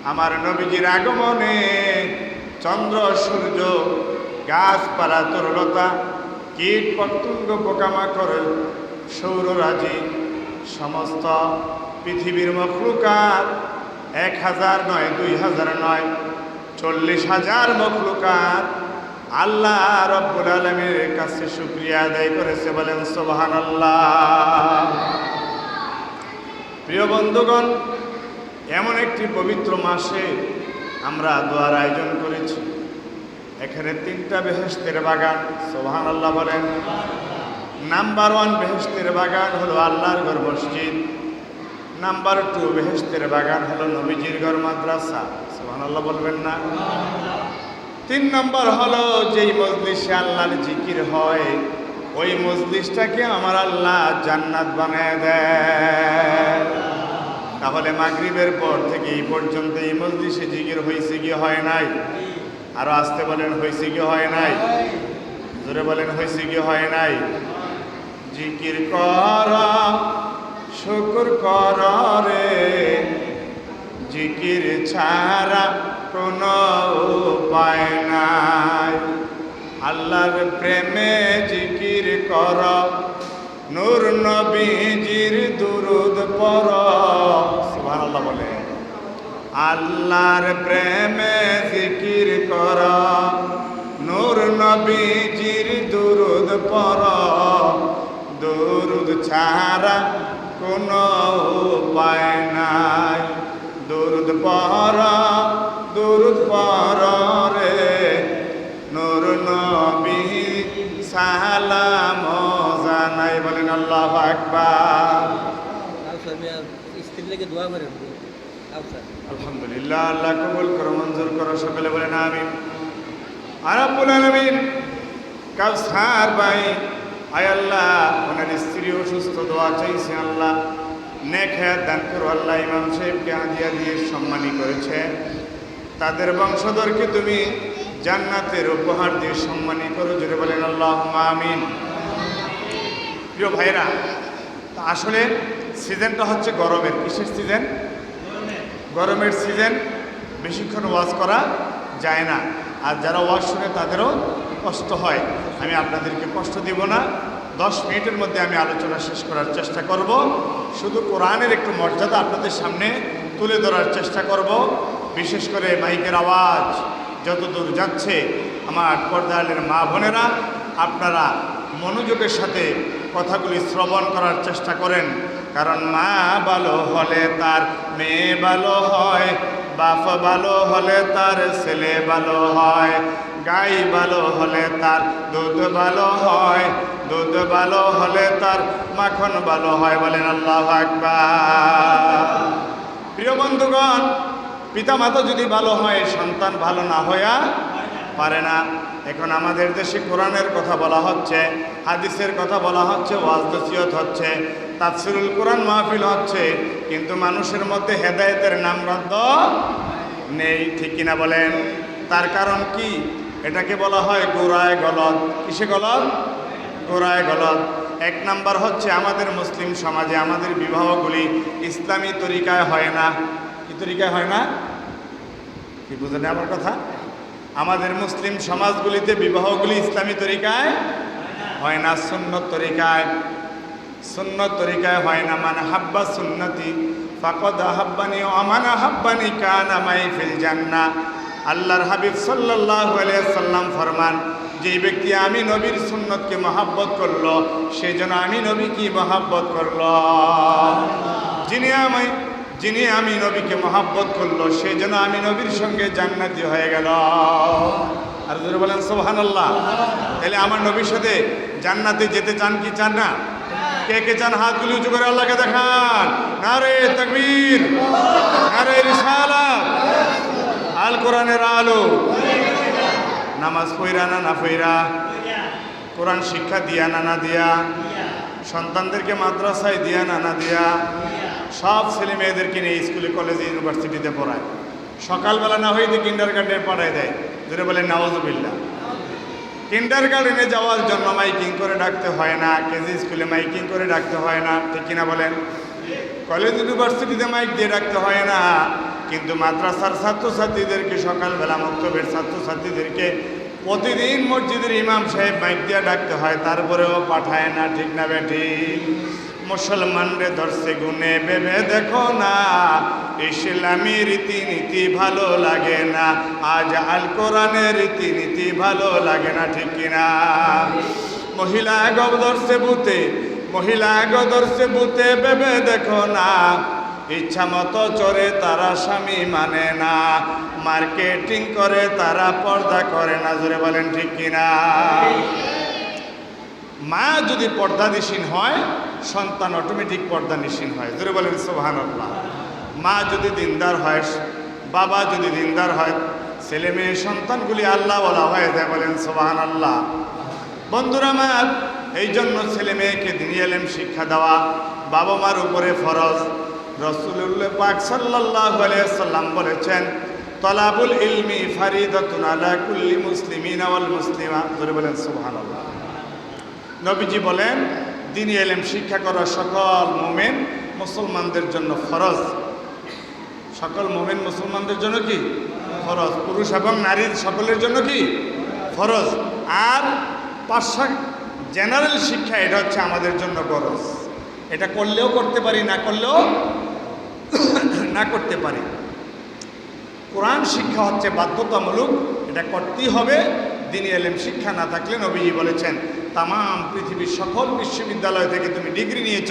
আমার নবীজির আগমনে চন্দ্র সূর্য গাছপালা তরুলতা কীট পতঙ্গ পোকামাকড় সৌররাজি সমস্ত পৃথিবীর মখলুকাত 1000 নয় 2000 নয় 40,000 মখলুকাত আল্লাহ রব্বুল আলামিনের কাছে শুকরিয়া আদায় করেছে। বলেন সুবহানাল্লাহ। প্রিয় বন্ধুগণ, এমন একটি পবিত্র মাসে আমরা দোয়ার আয়োজন করেছি। এখানে 3টা বেহেশতের বাগান। সুবহানাল্লাহ বলেন। নাম্বার 1 বেহেশতের বাগান হলো আল্লাহর ঘর মসজিদ। নাম্বার 2 বেহেশতের বাগান হলো নবীজির ঘর মাদ্রাসা। সুবহানাল্লাহ বলবেন না? 3 নম্বর হলো যেই মজলিসে আল্লাহর জিকির হয় ওই মজলিসটাকে আমার আল্লাহ জান্নাত বানায় দেয়। তাহলে মাগরিবের পর থেকে এই পর্যন্ত এই মজলিসে জিকির হয়েছে কি হয় নাই? আরো আসতে বলেন, হয়েছে কি হয় নাই? জোরে বলেন, হয়েছে কি হয় নাই? জিকির কর শুকর কর রে, জিকির ছাড়া কোনো উপায় নাই। আল্লাহর প্রেমে জিকির কর, নূর নবীজির দুরুদ পড়। সুবহানাল্লাহ বলে। আল্লাহর প্রেমে জিকির কর, নূর নবীজির দুরুদ পড়। দুরুদ ছাড়া কোনো উপায় নাই। দুরুদ পড়, দুরুদ পড় রে, নূর নবী সালাম জানাই। বলেন আল্লাহু আকবার। আলহামদুলিল্লাহ, আল্লাহ কবুল করো, মঞ্জুর করো। সকলে বলেন আমিন। রব্বুল আলামিন কাউসার ভাই, আয় আল্লাহ, ওনার স্ত্রী অসুস্থ, দোয়া চাইছে আল্লাহ, নেক হায়াত দান করো আল্লাহ। ইমাম সাহেবকে হাদিয়া দিয়ে সম্মানী করেছে, তাদের বংশধরকে তুমি জান্নাতের উপহার দিয়ে সম্মানী করো। জোরে বলেন আল্লাহুম্মা আমিন। প্রিয় ভাইরা, আসলে সিজনটা হচ্ছে গরমের। কিসের সিজন? গরমের সিজন। বেশিক্ষণ ওয়াজ করা যায় না, আর যারা ওয়াজ শুনে তাদেরও কষ্ট হয়। আমি আপনাদেরকে কষ্ট দিব না, 10 মিনিটের মধ্যে আমি আলোচনা শেষ করার চেষ্টা করব। শুধু কোরআনের একটু মর্যাদা আপনাদের সামনে তুলে ধরার চেষ্টা করব। বিশেষ করে মাইকের আওয়াজ যতদূর যাচ্ছে, আমার পর্দালের মা বোনেরা, আপনারা মনোযোগের সাথে কথাগুলি শ্রবণ করার চেষ্টা করেন। কারণ মা ভালো হলে তার মেয়ে ভালো হয়, বাপ ভালো হলে তার ছেলে ভালো হয়, গাই ভালো হলে তার দুধ ভালো হয়, দুধ ভালো হলে তার মাখন ভালো হয়। বলেন আল্লাহু আকবার। প্রিয় বন্ধুগণ, পিতামাতা যদি ভালো হয়, সন্তান ভালো না হইয়া পারে না। এখন আমাদের দেশে কোরআনের কথা বলা হচ্ছে, হাদিসের কথা বলা হচ্ছে, ওয়াজ নসিহত হচ্ছে, তাফসিরুল কোরআন মাহফিল হচ্ছে, কিন্তু মানুষের মধ্যে হেদায়েতের নামগন্ধ নেই। ঠিক কিনা বলেন? তার কারণ কি? এটাকে বলা হয় গোড়ায় গলদ। কিসে গলদ? গোড়ায় গলদ। 1 নাম্বার হচ্ছে আমাদের মুসলিম সমাজে আমাদের বিবাহগুলি ইসলামী তরিকায় হয় না। কি তরিকায় হয় না? কি বুঝেন আমার কথা? আমাদের মুসলিম সমাজগুলিতে বিবাহগুলি ইসলামী তরিকায় হয় না, সুন্নত তরিকায়। সুন্নত তরিকায় হয় না। মান হাব্বা সুন্নতি ফাকাদ আহাব্বানি ওয়া মান আহাব্বানি কানা মাই ফিল জান্নাহ। আল্লাহর হাবিব সাল্লাল্লাহু আলাইহি সাল্লাম ফরমান, যে ব্যক্তি আমি নবীর সুন্নতকে মহব্বত করলো, সেই জন্য আমি নবীকে মহব্বত করলো। যিনি আমি নবীকে মহব্বত করলো, সেই জন্য আমি নবীর সঙ্গে জান্নাতি হয়ে গেল। আর যদি বলেন সুবহানাল্লাহ। তাহলে আমার নবীর সাথে জান্নাতে যেতে চান কি চান না? কে কে চান? হাতগুলি উঁচু করে আল্লাহকে দেখান। নারে তাকবীর, নারে রিসালাত, আল কোরআনের আলো। নামাজ পড়া না না পড়া, কোরআন শিক্ষা দিয়া না না দিয়া, সন্তানদেরকে মাদ্রাসায় দিয়া না না দিয়া, সব ছেলে মেয়েদেরকে নিয়ে স্কুলে কলেজে ইউনিভার্সিটিতে পড়ায়। সকালবেলা না হইতে কিন্ডারগার্টেনে পড়ায় দেয়। যদি বলেন নাউজুবিল্লাহ। কিন্ডারগার্টেনে যাওয়ার জন্য মাইকিং করে ডাকতে হয় না, কেজি স্কুলে মাইকিং করে ডাকতে হয় না। ঠিক কিনা বলেন? কলেজ ইউনিভার্সিটিতে মাইক দিয়ে ডাকতে হয় না। কিন্তু মাদ্রাসার ছাত্রছাত্রীদেরকে, সকালবেলা মক্তবের ছাত্রছাত্রীদেরকে প্রতিদিন মসজিদের ইমাম সাহেব মাইক দিয়ে ডাকতে হয়, তারপরেও পাঠায় না। ঠিক না বেঠিক? মুসলমানরে ধরছে গুনে ভেবে দেখো না, ইসলামী রীতিনীতি ভালো লাগে না, আজ আল কোরআনের রীতিনীতি ভালো লাগে না। ঠিক কিনা? মহিলা গো ধরছে ভূতে, মহিলা গো ধরছে ভূতে, ভেবে দেখো না, ইচ্ছা মতো চড়ে তারা স্বামী মানে না, মার্কেটিং করে তারা পর্দা করে না। জোরে বলেন ঠিক কিনা? মা যদি পর্দানিসীন হয়, সন্তান অটোমেটিক পর্দানিসীন হয়। জোরে বলেন সুবহানাল্লাহ। মা যদি দিনদার হয়, বাবা যদি দিনদার হয়, ছেলে মেয়ে সন্তানগুলি আল্লাহ ওয়ালা হয়ে যায়। বলেন সুবহানাল্লাহ। বন্ধুরা আমার, এই জন্য ছেলে মেয়েকে দ্বীনি ইলম শিক্ষা দেওয়া বাবা মার উপরে ফরজ। রাসূলুল্লাহ পাক সাল্লাল্লাহু আলাইহি ওয়াসাল্লাম বলেছেন, তলাবুল ইলমি ফারিদাতুন আলা কুল্লি মুসলিমিন ওয়াল মুসলিমা। জোরে বলেন সুবহানাল্লাহ। নবীজি বলেন, দ্বীনি ইলম শিক্ষা করা সকল মুমিন মুসলমানদের জন্য ফরজ। সকল মুমিন মুসলমানদের জন্য কি ফরজ? পুরুষ এবং নারী সকলের জন্য কি ফরজ। আর পাশা জেনারেল শিক্ষা, এটা হচ্ছে আমাদের জন্য ফরজ। এটা করলেও করতে পারি, না করলেও না করতে পারি। কোরআন শিক্ষা হচ্ছে বাধ্যতামূলক, এটা করতেই হবে। দ্বীনি ইলম শিক্ষা না থাকলে নবীজি বলেছেন, তাম পৃথিবীর সকল বিশ্ববিদ্যালয় থেকে তুমি ডিগ্রি নিয়েছ,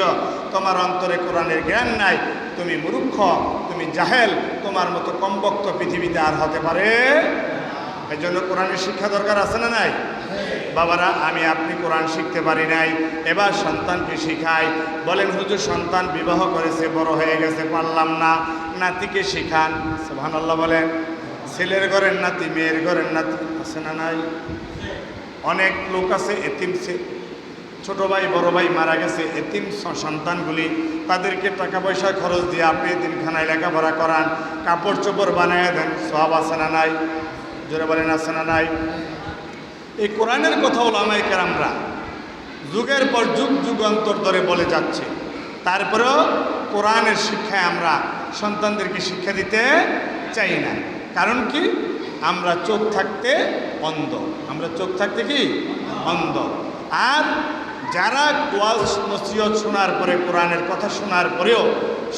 তোমার অন্তরে কোরআনের জ্ঞান নাই, তুমি মূর্খ, তুমি জাহেল, তোমার মতো কমবক্ত পৃথিবীতে আর হতে পারে। এই জন্য কোরআনের শিক্ষা দরকার আছে না নাই? বাবারা, আমি আপনি কোরআন শিখতে পারি নাই, এবার সন্তানকে শিখাই। বলেন, হুজুর সন্তান বিবাহ করেছে, বড় হয়ে গেছে, পারলাম না, নাতিকে শিখান। সুবহানাল্লাহ বলেন। ছেলের ঘরের নাতি, মেয়ের ঘরের নাতি আছে না নাই? অনেক লোক আছে এতিম, ছোট ভাই বড় ভাই মারা গেছে, এতিম সন্তানগুলি, তাদেরকে টাকা পয়সা খরচ দিয়ে আপনি এতিমখানায় লেখাপড়া করান, কাপড় চোপড় বানায় দেন, সওয়াব আছে না নাই? জোরে বলেন, আছে না নাই? এই কোরআনের কথা ওলামায়ে কেরামরা যুগের পর যুগ যুগান্তর ধরে বলে যাচ্ছে, তারপরেও কোরআনের শিক্ষায় আমরা সন্তানদেরকে শিক্ষা দিতে চাই না। কারণ কি? আমরা চোখ থাকতে অন্ধ। আমরা চোখ থাকতে কি অন্ধ। আর যারা ওয়াজ নসিহত শোনার পরে, কোরআনের কথা শোনার পরেও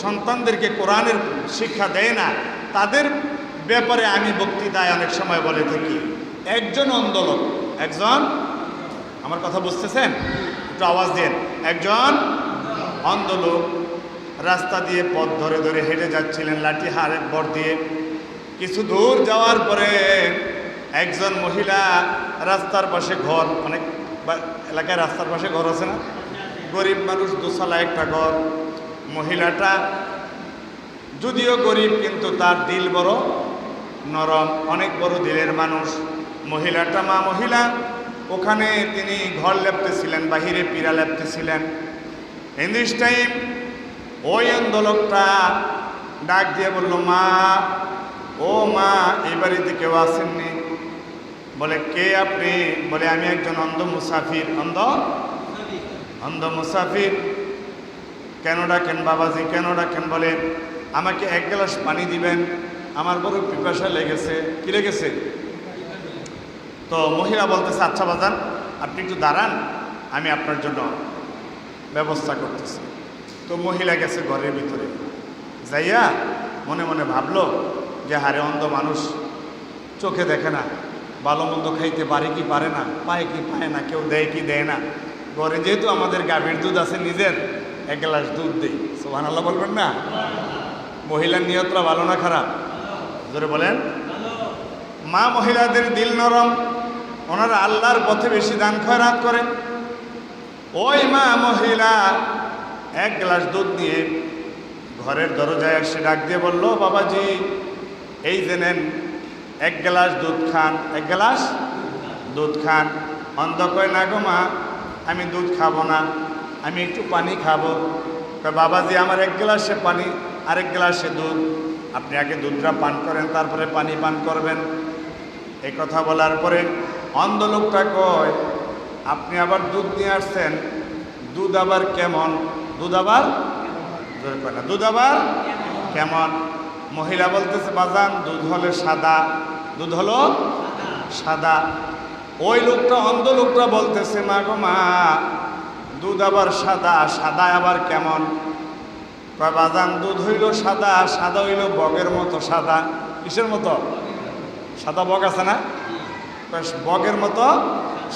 সন্তানদেরকে কোরআনের শিক্ষা দেয় না, তাদের ব্যাপারে আমি বক্তৃতায় অনেক সময় বলে থাকি, একজন অন্ধ লোক, একজন, আমার কথা বুঝতেছেন? একটু আওয়াজ দেন। একজন অন্ধ লোক রাস্তা দিয়ে পথ ধরে ধরে হেঁটে যাচ্ছিলেন লাঠি হাড়ে ভর দিয়ে। কিছু দূর যাওয়ার পরে একজন মহিলা, রাস্তার পাশে ঘর, অনেক এলাকায় রাস্তার পাশে ঘর আছে না, গরিব মানুষ, দোতলা একটা ঘর। মহিলাটা যদিও গরিব, কিন্তু তার দিল বড় নরম, অনেক বড় দিলের মানুষ। মহিলাটা মা মহিলা, ওখানে তিনি ঘর লেপতেছিলেন, বাহিরে পীড়া লেপতেছিলেন। ইন দিস টাইম ওই অন্ধ লোকটা ডাক দিয়ে বলল, মা, ও মা, এই বাড়িতে কেউ আসেননি? বলে, কে আপনি? বলে, আমি একজন অন্ধ মুসাফির। অন্ধ মুসাফির। কেন ডাকেন বাবাজি, কেন ডাকেন? বলে, আমাকে এক গ্লাস পানি দিবেন, আমার বড় পিপাসা লেগেছে। কি লেগেছে? তো মহিলা বলতেছে, আচ্ছা বাজান, আপনি একটু দাঁড়ান, আমি আপনার জন্য ব্যবস্থা করতেছি। তো মহিলা গেছে ঘরের ভিতরে, যাইয়া মনে মনে ভাবলো যে হারে অন্ধ মানুষ, চোখে দেখে না, ভালো মন্দ খাইতে পারে কি পারে না, পায় কি পায় না, কেউ দেয় কি দেয় না। ঘরে যেহেতু আমাদের গাভীর দুধ আছে, নিজের এক গ্লাস দুধ দেই। সুবহানাল্লাহ বলবেন না? মহিলার নিয়তটা ভালো না খারাপ? জোরে বলেন। মা মহিলাদের দিল নরম, ওনারা আল্লাহর পথে বেশি দান খয়রাত করেন। ওই মা মহিলা এক গ্লাস দুধ নিয়ে ঘরের দরজায় এসে ডাক দিয়ে বলল, বাবাজি, এই যে নেন, এক গ্লাস দুধ খান, এক গ্লাস দুধ খান। অন্ধ কয়, না গো মা, আমি দুধ খাবো না, আমি একটু পানি খাবো। বাবাজি, আমার এক গ্লাসে পানি, আরেক গ্লাসে দুধ, আপনি আগে দুধটা পান করেন, তারপরে পানি পান করবেন। এই কথা বলার পরে অন্ধ লোকটা কয়, আপনি আবার দুধ নিয়ে আসছেন, দুধ আবার কেমন? দুধ আবার, দুধ আবার কেমন? মহিলা বলতেছে বাজান দুধ হলে সাদা, দুধ হলো সাদা। ওই লোকটা অন্ধ লোকটা বলতেছে মা গো মা, দুধ আবার সাদা, সাদা আবার কেমন? কয় বাজান দুধ হইল সাদা, সাদা হইল বগের মতো সাদা। কিসের মতো? সাদা বগ আছে না, বগের মতো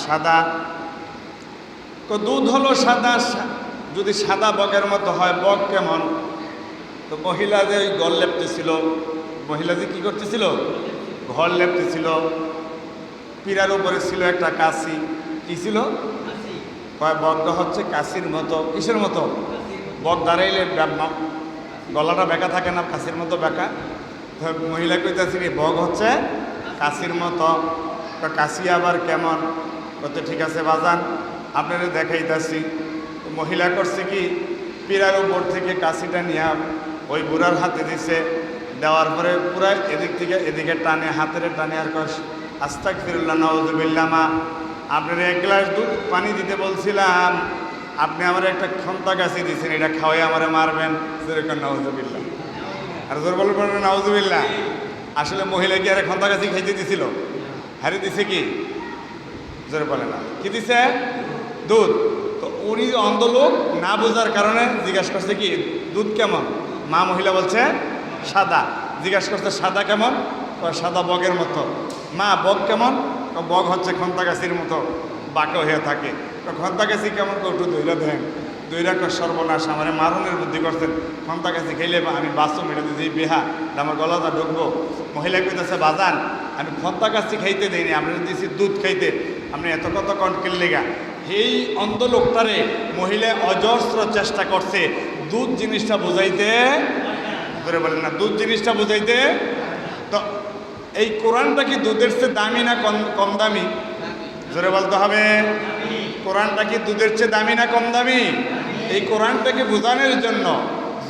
সাদা। তো দুধ হলো সাদা, যদি সাদা বগের মতো হয় বগ কেমন? তো মহিলা যে ওই ঘর লেপতেছিল, মহিলা যে কী করতেছিল? ঘর লেপতেছিল। পীড়ার উপরে ছিল একটা কাশি। কি ছিল? কয় বগটা হচ্ছে কাশির মতো। কিসের মতো? বগ দাঁড়াইলে গলাটা বেঁকা থাকে না, কাশির মতো বেঁকা। তো মহিলা কইতেছি বগ হচ্ছে কাশির মতো। তো কাশি আবার কেমন? বলতে ঠিক আছে বাজান আপনারা দেখাইতেছি। মহিলা করছে কি, পীড়ার উপর থেকে কাশিটা নিয়ে ওই বুড়ার হাতে দিছে। দেওয়ার পরে পুরা এদিক থেকে এদিকে টানে, হাতের টানে আর কয় আস্তাগফিরুল্লাহ নাউযুবিল্লাহ মা, আপনার এক গ্লাস দুধ পানি দিতে বলছিলাম, আপনি আমার একটা ক্ষমতা গাছি দিয়েছেন, এটা খাওয়াই আমারে মারবেন। যেরকম নাউযুবিল্লাহ, আর জোর বলবেন নাউযুবিল্লাহ। আসলে মহিলা কি আর ক্ষমতা গাছি খাইতে দিছিল? হারে দিছে কি? জোরে বলে না, কি দিছে? দুধ। তো উনি অন্ধ লোক, না বোঝার কারণে জিজ্ঞাসা করছে কি দুধ কেমন? মা মহিলা বলছে সাদা। জিজ্ঞাসা করছে সাদা কেমন? সাদা বগের মতো। মা বগ কেমন? বগ হচ্ছে খন্তাগাছির মতো বাঁকা হয়ে থাকে। খন্তাগাছি কেমন? একটু দইরা দেন। দইরা সর্বনাশ, আমার মারণের বুদ্ধি করছেন। খন্তাগাছি খেলে আমি বাস্তব মেরে দিই বেহা, আমার গলাটা ঢুকবো। মহিলা কইতেছে বাজান আমি খন্তাগাছি খাইতে দিইনি, আপনি দিয়েছি দুধ খাইতে, আপনি এত কত কন্টেল লেগা। এই অন্ধ লোকটারে মহিলা অজস্র চেষ্টা করছে দুধ জিনিসটা বুঝাইতে, ধরে বলেন না দুধ জিনিসটা বুঝাইতে। তো এই কোরআনটা কি দুধের চেয়ে দামি না কম দামি? জোরে বলতে হবে। কোরআনটা কি দুধের চেয়ে দামি না কম দামি? এই কোরআনটাকে বোঝানোর জন্য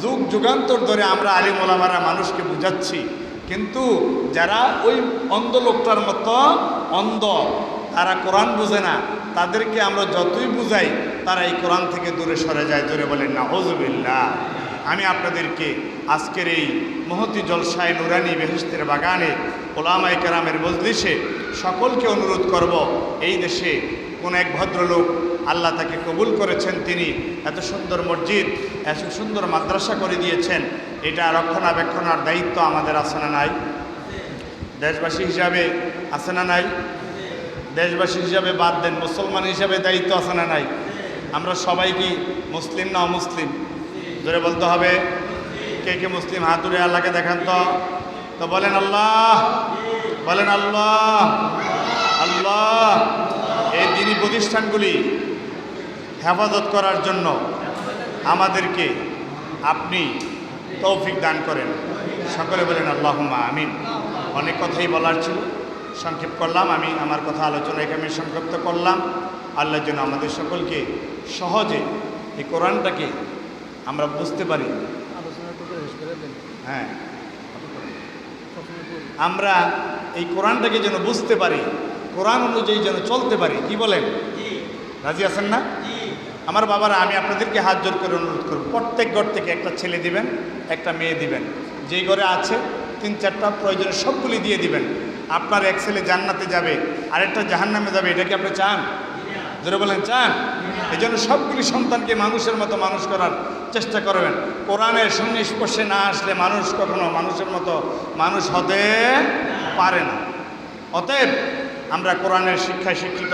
যুগ যুগান্তর ধরে আমরা আলিম ওলামারা মানুষকে বুঝাচ্ছি, কিন্তু যারা ওই অন্ধ লোকটার মতো অন্ধ, তারা কোরআন বুঝে না, তাদেরকে আমরা যতই বুঝাই তারা এই কোরআন থেকে দূরে সরে যায়। জোরে বলেন নাউযুবিল্লাহ। আমি আপনাদেরকে আজকের এই মহতি জলসায় নুরানি বেহেশতের বাগানে ওলামায়ে কেরামের মজলিসে সকলকে অনুরোধ করব, এই দেশে কোন এক ভদ্রলোক আল্লাহ তাকে কবুল করেছেন, তিনি এত সুন্দর মসজিদ, এত সুন্দর মাদ্রাসা করে দিয়েছেন, এটা রক্ষণাবেক্ষণার দায়িত্ব আমাদের আছে না নাই? দেশবাসী হিসাবে আছে না নাই? দেশবাসী হিসাবে বাদ দেন, মুসলমান হিসাবে দায়িত্ব আছে না নাই? আমরা সবাই কি মুসলিম না অমুসলিম? জোরে বলতে হবে। কে কে মুসলিম হাত ধরে আল্লাহকে দেখান তো বলেন আল্লাহ, বলেন আল্লাহ। আল্লাহ এই দ্বীনি প্রতিষ্ঠানগুলি হেফাজত করার জন্য আমাদেরকে আপনি তৌফিক দান করেন। সকলে বলেন আল্লাহুম্মা আমিন। অনেক কথাই বলার ছিল, সংক্ষেপ করলাম। আমি আমার কথা আলোচনা এখানে সংক্ষিপ্ত করলাম। আল্লাহর জন্য আমাদের সকলকে সহজে এই কোরআনটাকে আমরা বুঝতে পারি। হ্যাঁ, আমরা এই কোরআনটাকে যেন বুঝতে পারি, কোরআন অনুযায়ী যেন চলতে পারি। কি বলেন? রাজি আছেন না? আমার বাবারা, আমি আপনাদেরকে হাত জোর করে অনুরোধ করব, প্রত্যেক ঘর থেকে একটা ছেলে দিবেন, একটা মেয়ে দিবেন। যেই ঘরে আছে 3-4টা প্রয়োজনে সবগুলি দিয়ে দিবেন। আপনার এক ছেলে জান্নাতে যাবে, আরেকটা জাহান্নামে যাবে, এটা কি আপনি চান? জোরে বলেন চান? এই জন্য সবগুলি সন্তানকে মানুষের মতো মানুষ করার চেষ্টা করবেন। কোরআনের সংস্পর্শে না আসলে মানুষ কখনো মানুষের মতো মানুষ হতে পারে না। অতএব আমরা কোরআনের শিক্ষায় শিক্ষিত